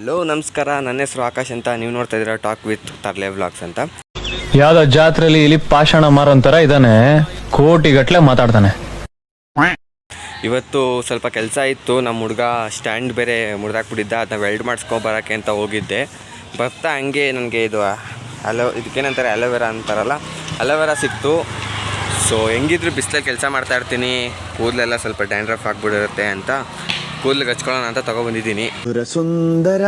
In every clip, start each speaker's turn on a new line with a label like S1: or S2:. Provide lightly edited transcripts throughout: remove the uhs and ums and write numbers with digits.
S1: Hello ನಮಸ್ಕಾರ, ನನ್ನ ಹೆಸರು ಆಕಾಶ್ ಅಂತ. ನೀವು ನೋಡ್ತಾ ಇದ್ದೀರಾ ಟಾಕ್ ವಿತ್ ತರ್ಲೆ ವ್ಲಾಗ್ಸ್ ಅಂತ.
S2: ಯಾವ್ದೋ ಜಾತ್ರೆಯಲ್ಲಿ ಇಲ್ಲಿ ಪಾಷಾಣ ಮಾರೋಂತರ ಇದ್ದಾನೆ, ಕೋಟಿಗಟ್ಲೆ ಮಾತಾಡ್ತಾನೆ.
S1: ಇವತ್ತು ಸ್ವಲ್ಪ ಕೆಲಸ ಇತ್ತು. ನಮ್ಮ ಹುಡುಗ ಸ್ಟ್ಯಾಂಡ್ ಬೇರೆ ಮುರಿದಾಕ್ಬಿಟ್ಟಿದ್ದ, ಅದನ್ನ ವೆಲ್ಡ್ ಮಾಡಿಸ್ಕೊಬರೋಕ್ಕೆ ಅಂತ ಹೋಗಿದ್ದೆ. ಬರ್ತಾ ಹಂಗೆ ನನಗೆ ಇದಕ್ಕೇನಂತಾರೆ ಅಲೋವೆರಾ ಅಂತಾರಲ್ಲ, ಅಲೋವೆರಾ ಸಿಕ್ತು. ಸೊ ಹೆಂಗಿದ್ರು ಬಿಸಿಲಲ್ಲಿ ಕೆಲಸ ಮಾಡ್ತಾ ಇರ್ತೀನಿ, ಕೂದಲೆಲ್ಲ ಸ್ವಲ್ಪ ಡ್ಯಾಂಡ್ರಫ್ ಆಗಿಬಿಡಿರುತ್ತೆ ಅಂತ ಕೂದಲಿಗೆ ಹಚ್ಕೊಳ್ಳೋಣ ಅಂತ ತಗೊಬಂದಿದ್ದೀನಿ. ಸುರಸುಂದರ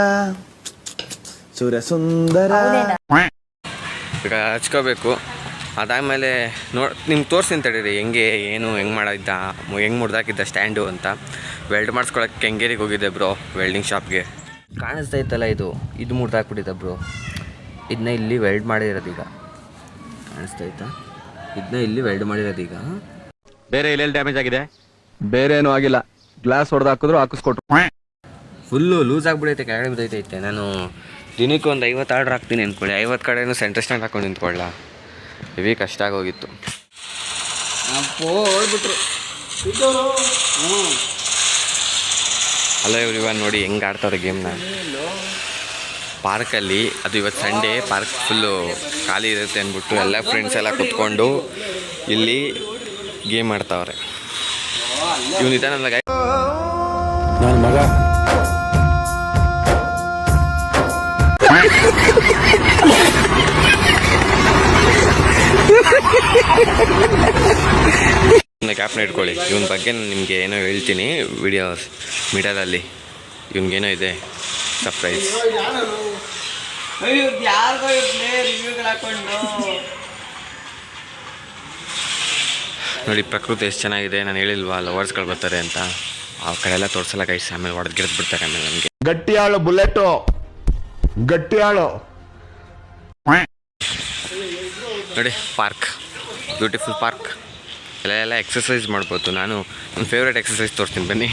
S1: ಈಗ ಹಚ್ಕೋಬೇಕು. ಅದಾದಮೇಲೆ ನಿಮ್ಗೆ ತೋರಿಸ್ತೀನಿ ತಡೀರಿ ಹೆಂಗೆ ಮಾಡಿದ್ದ, ಹೆಂಗೆ ಮುರಿದಾಕಿದ್ದ ಸ್ಟ್ಯಾಂಡು ಅಂತ. ವೆಲ್ಡ್ ಮಾಡಿಸ್ಕೊಳಕ್ಕೆ ಕೆಂಗೇರಿಗೆ ಹೋಗಿದ್ದೆ ಬ್ರೋ, ವೆಲ್ಡಿಂಗ್ ಶಾಪ್ಗೆ. ಕಾಣಿಸ್ತಾ ಇತ್ತಲ್ಲ, ಇದು ಮುರಿದಾಕ್ಬಿಟ್ಟಿದ್ದ ಬ್ರೋ. ಇದನ್ನ ಇಲ್ಲಿ ವೆಲ್ಡ್ ಮಾಡಿರೋದೀಗ ಕಾಣಿಸ್ತಾ ಇತ್ತಾ, ಇದನ್ನ ಇಲ್ಲಿ ವೆಲ್ಡ್ ಮಾಡಿರೋದೀಗ.
S3: ಬೇರೆ ಎಲ್ಲೆಲ್ಲಿ ಡ್ಯಾಮೇಜ್ ಆಗಿದೆ?
S2: ಬೇರೆ ಏನೂ ಆಗಿಲ್ಲ, ಗ್ಲಾಸ್ ಹೊಡೆದು ಹಾಕಿದ್ರು ಹಾಕಿಸ್ಕೊಟ್ರು.
S1: ಫುಲ್ಲು ಲೂಸ್ ಆಗಿಬಿಡೈತೆ, ಕೆಳಗಡೆ ಬಿದ್ದೈತೆ. ನಾನು ದಿನಕ್ಕೆ ಒಂದು 50 ಆರ್ಡ್ರ್ ಹಾಕ್ತೀನಿ ಅಂದ್ಕೊಳ್ಳಿ, 50 ಕಡೆನೂ ಸೆಂಟ್ರ್ ಸ್ಟ್ಯಾಂಡ್ ಹಾಕೊಂಡು ನಿಂತ್ಕೊಳ್ಳ. ಇವೇ ಕಷ್ಟ ಆಗೋಗಿತ್ತು. ಹಲೋ ಎವ್ರಿವನ್, ನೋಡಿ ಹೆಂಗೆ ಆಡ್ತಾರೆ ಗೇಮ್ನ ಪಾರ್ಕಲ್ಲಿ. ಅದು ಇವತ್ತು ಸಂಡೇ, ಪಾರ್ಕ್ ಫುಲ್ಲು ಖಾಲಿ ಇರುತ್ತೆ ಅಂದ್ಬಿಟ್ಟು ಎಲ್ಲ ಫ್ರೆಂಡ್ಸ್ ಎಲ್ಲ ಕುತ್ಕೊಂಡು ಇಲ್ಲಿ ಗೇಮ್ ಆಡ್ತಾವ್ರೆ. ಇವನಿದ್ದ ನನ್ನ ಮಗ. ಕ್ಯಾಪ್ನ ಇಟ್ಕೊಳ್ಳಿ. ಇವನ ಬಗ್ಗೆ ನಾನು ನಿಮಗೆ ಏನೋ ಹೇಳ್ತೀನಿ ಮೀಡಿಯಾದಲ್ಲಿ. ಇವನಿಗೇನೋ ಇದೆ ಸರ್ಪ್ರೈಸ್. ನೋಡಿ ಪ್ರಕೃತಿ ಎಷ್ಟು ಚೆನ್ನಾಗಿದೆ. ನಾನು ಹೇಳಿಲ್ವಾ ಲವರ್ಸ್ಗಳು ಬರ್ತಾರೆ ಅಂತ, ಆ ಕಡೆ ಎಲ್ಲ ತೋರಿಸಲ್ಲ ಗೈಸ್. ಆಮೇಲೆ ಹೊಡೆದು ಗಿಡದ್ ಬಿಡ್ತಾರೆ. ಆಮೇಲೆ ನನಗೆ
S4: ಗಟ್ಟಿಯಾಳು ಬುಲೆಟು, ಗಟ್ಟಿಯಾಳು.
S1: ನೋಡಿ ಪಾರ್ಕ್, ಬ್ಯೂಟಿಫುಲ್ ಪಾರ್ಕ್. ಎಲ್ಲ ಎಕ್ಸಸೈಸ್ ಮಾಡ್ಬೋದು. ನಾನು ನನ್ನ ಫೇವ್ರೇಟ್ ಎಕ್ಸಸೈಸ್ ತೋರಿಸ್ತೀನಿ ಬನ್ನಿ.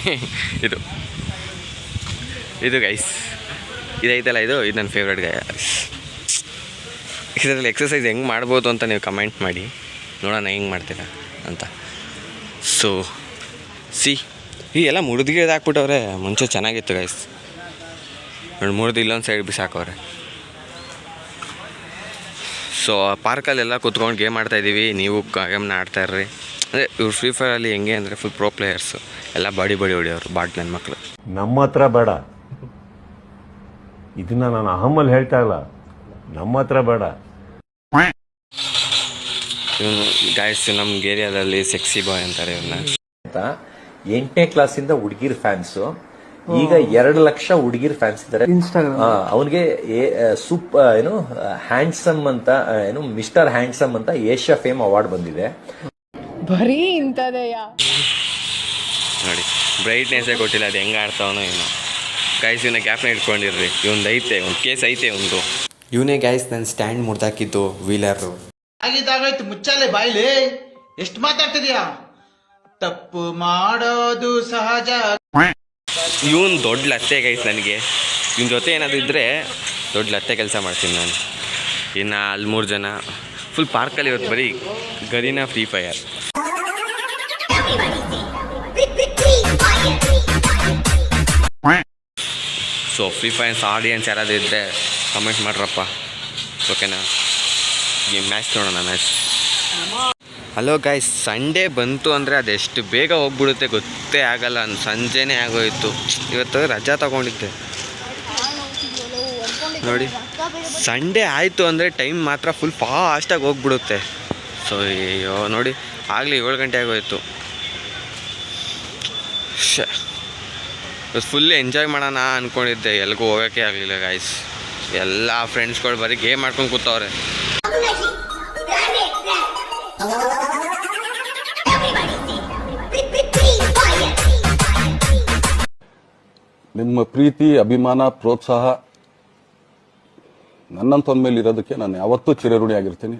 S1: ಇದು ಗೈಸ್ ಇದೈತಲ್ಲ, ಇದು ನನ್ನ ಫೇವ್ರೇಟ್ ಗೈಸ್. ಇದರಲ್ಲಿ ಎಕ್ಸಸೈಸ್ ಹೆಂಗೆ ಮಾಡ್ಬೋದು ಅಂತ ನೀವು ಕಮೆಂಟ್ ಮಾಡಿ, ನೋಡೋಣ ಹೆಂಗೆ ಮಾಡ್ತೀರಾ ಅಂತ. ಸೊ ಎಲ್ಲ ಮುರಿದಿಗೆ ಹಾಕ್ಬಿಟ್ಟವ್ರೆ. ಮುಂಚೆ ಚೆನ್ನಾಗಿತ್ತು ಗೈಸ್, ನೋಡಿ ಮುರಿದು ಇಲ್ಲೊಂದು ಸೈಡ್ ಬಿಸಾಕವ್ರೆ. ಸೊ ಪಾರ್ಕಲ್ಲೆಲ್ಲ ಕೂತ್ಕೊಂಡು ಗೇಮ್ ಆಡ್ತಾಯಿದ್ದೀವಿ. ನೀವು ಗೇಮ್ನ ಆಡ್ತಾಯಿರ್ರಿ. ಅಂದರೆ ಇವ್ರು ಫ್ರೀ ಫೈರಲ್ಲಿ ಹೆಂಗೆ ಅಂದರೆ ಫುಲ್ ಪ್ರೋ ಪ್ಲೇಯರ್ಸು, ಎಲ್ಲ ಬಾಡಿ ಹೊಡಿಯೋರು, ನನ್ನ ಮಕ್ಕಳು.
S4: ನಮ್ಮ ಹತ್ರ ಬೇಡ, ಇದನ್ನ ನಾನು ಅಹಮಲ್ಲಿ ಹೇಳ್ತಾ ಇಲ್ಲ, ನಮ್ಮ ಹತ್ರ ಬೇಡ.
S1: ಇವನು ಗಾಯ್ಸ್ ನಮ್ಮ ಏರಿಯಾದಲ್ಲಿ ಸೆಕ್ಸಿ ಬಾಯ್ ಅಂತಾರೆ ಇವ್ರನ್ನ.
S3: 8ನೇ ಕ್ಲಾಸಿಂದ ಹುಡುಗಿರ್ ಫ್ಯಾನ್ಸು, ಈಗ 2 ಲಕ್ಷ ಹುಡುಗಿರ್ ಫ್ಯಾನ್ಸ್ ಇದ್ದಾರೆ. ಅವನಿಗೆ ಹ್ಯಾಂಡ್ಸಮ್ ಅಂತ, ಮಿಸ್ಟರ್ ಹ್ಯಾಂಡ್ಸಮ್ ಅಂತ ಏಷ್ಯಾ ಫೇಮ್ ಅವಾರ್ಡ್ ಬಂದಿದೆ.
S5: ಬರೀ ಇಂಥದೆಯಾ
S1: ನೋಡಿ, ಬ್ರೈಟ್ನೆಸ್ಸೇ ಕೊಟ್ಟಿಲ್ಲ. ಅದು ಹೆಂಗೆ ಆಡ್ತಾವನೋ ಏನೋ ಗೈಸ್. ಇವನ್ನ ಗ್ಯಾಪ್ನ ಇಟ್ಕೊಂಡಿರ್ರಿ. ಇವ್ನದು ಐತೆ, ಒಂದು ಕೇಸ್ ಐತೆ ಒಂದು. ಇವನೇ ಗೈಸ್ ನನ್ನ ಸ್ಟ್ಯಾಂಡ್ ಮುರಿದಾಕಿದ್ದು ವೀಲರು.
S6: ಆಗಿದ್ದಾಗಾಯ್ತು, ಮುಚ್ಚಾಲೆ ಬಾಯ್ಲಿ. ಎಷ್ಟು ಮಾತಾಡ್ತಿದ್ಯಾ? ತಪ್ಪು ಮಾಡೋದು ಸಹಜ.
S1: ಇವನ್ ದೊಡ್ಡ ಲತ್ತೆ ಗೈಸ್ ನನಗೆ. ಇವನ ಜೊತೆ ಏನಾದ್ರು ಇದ್ದರೆ ದೊಡ್ಡ ಲತ್ತೆ ಕೆಲಸ ಮಾಡ್ತೀನಿ ನಾನು. ಇನ್ನು ಅಲ್ಲಿ 3 ಜನ ಫುಲ್ ಪಾರ್ಕಲ್ಲಿ ಇವತ್ತು ಬರೀ ಗರಿನ free fire. So free fire's audience ಯಾರಾದರೂ ಇದ್ದರೆ ಕಮೆಂಟ್ ಮಾಡ್ರಪ್ಪ, ಓಕೆನಾ? ಈ ಮ್ಯಾಚ್ ನೋಡೋಣ, ಮ್ಯಾಚ್. ಹಲೋ ಗೈಸ್, ಸಂಡೇ ಬಂತು ಅಂದರೆ ಅದೆಷ್ಟು ಬೇಗ ಹೋಗ್ಬಿಡುತ್ತೆ ಗೊತ್ತೇ ಆಗಲ್ಲ. ಸಂಜೆನೇ ಆಗೋಯಿತು. ಇವತ್ತು ರಜಾ ತಗೊಂಡಿದ್ದೆ ನೋಡಿ. ಸಂಡೇ ಆಯಿತು ಅಂದರೆ ಟೈಮ್ ಮಾತ್ರ ಫುಲ್ ಫಾಸ್ಟಾಗಿ ಹೋಗ್ಬಿಡುತ್ತೆ. ಸೊ ಅಯ್ಯೋ ನೋಡಿ, ಆಗಲಿ 7 ಗಂಟೆ ಆಗೋಯಿತು. ಇವತ್ತು ಫುಲ್ ಎಂಜಾಯ್ ಮಾಡೋಣ ಅಂದ್ಕೊಂಡಿದ್ದೆ, ಎಲ್ಗೂ ಹೋಗೋಕ್ಕೆ ಆಗಲಿಲ್ಲ ಗಾಯ್ಸ್. ಎಲ್ಲ ಫ್ರೆಂಡ್ಸ್ಗಳು ಬರೀ ಗೇಮ್ ಮಾಡ್ಕೊಂಡು ಕೂತವ್ರೆ.
S7: ನಿಮ್ಮ ಪ್ರೀತಿ, ಅಭಿಮಾನ, ಪ್ರೋತ್ಸಾಹ ನನ್ನಂತವನ ಮೇಲೆ ಇರೋದಕ್ಕೆ ನಾನು ಯಾವತ್ತೂ ಚಿರಋಣಿಯಾಗಿರ್ತೀನಿ.